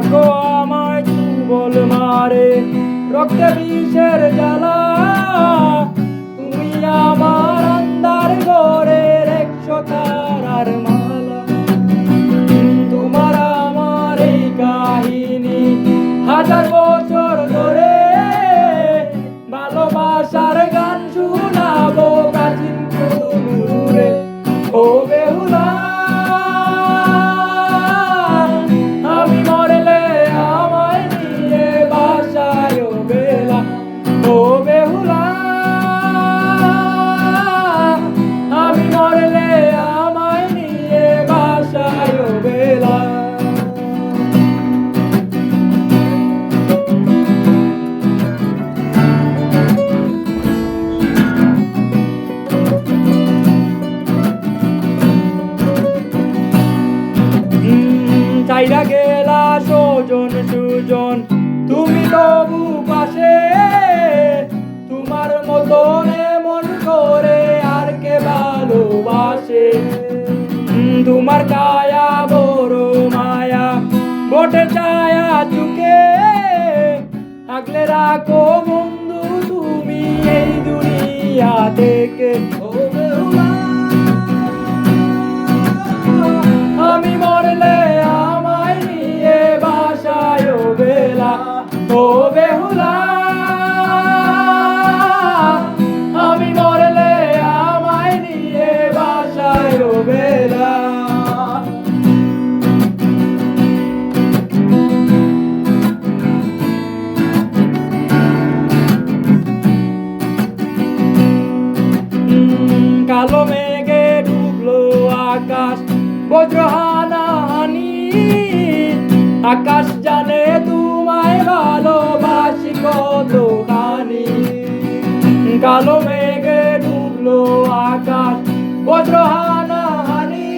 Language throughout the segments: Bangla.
ভাগ্য আমায় তুবল মারে, রক্তে বিষের জ্বালা। তুমি আমার আন্ধার ঘরের 100 তারার মালা। তোমার আমার এই কাহিনী 1000 বছর ধরে, ভালোবাসার গান শোনাবো প্রাচীন সুরে। ও বেহুলা, আমি মরলে আমায় নিয়ে বাসায় ও বেলা। ও বেহুলা, আমি মরলে আমায় নিয়ে বাসায় ও বেলা। চাইরা গেলা সজন সুজন, তুমি তবু পাশে। তোমার মতন এমন করে আর কে ভালোবাসে? তোমার কায়া বড় মায়া, বটে ছায়া চুকে। আগলে রাখো বন্ধু তুমি এই দুনিয়া থেকে। ও বেহুলা, আমি মরলে আমায় নিয়ে বাসায় ও বেলা। ও বেহুলা, আমি মরলে আমায় নিয়ে বাসায় ও বেলা। কালো মেঘে ডুবলো আকাশ, বজ্র হানাহানি। আকাশ জানে তোমায় ভালোবাসি কতখানি। কালো মেঘে ডুবলো আকাশ, বজ্র হানাহানি।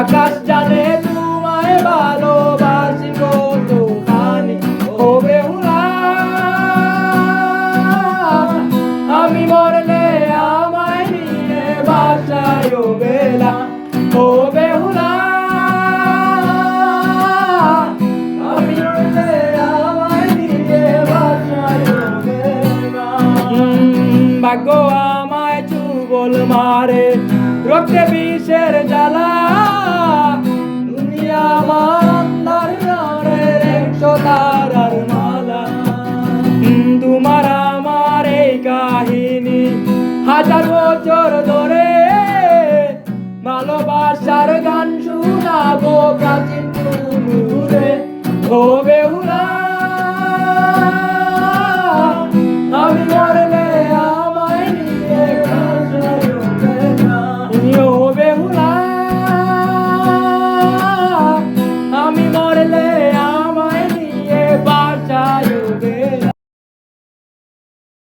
আকাশ জানে তোমায় ভালোবাসি কতখানি। ও বেহুলা, আমি মরলে আমায় নিয়ে বাসায় ও বেলা। ও বেহুলা, আমি মরলে আমায় নিয়ে বাসায় ও বেলা। ভাগ্য আমায় তুবল মারে, রক্তে বিষের জ্বালা। তুমি আমার আন্ধার ঘরের 100 তারার মালা। তোমার আমার এই কাহিনী 1000 বছর ধরে, ভালোবাসার গান শোনাবো প্রাচীন সুরে। ও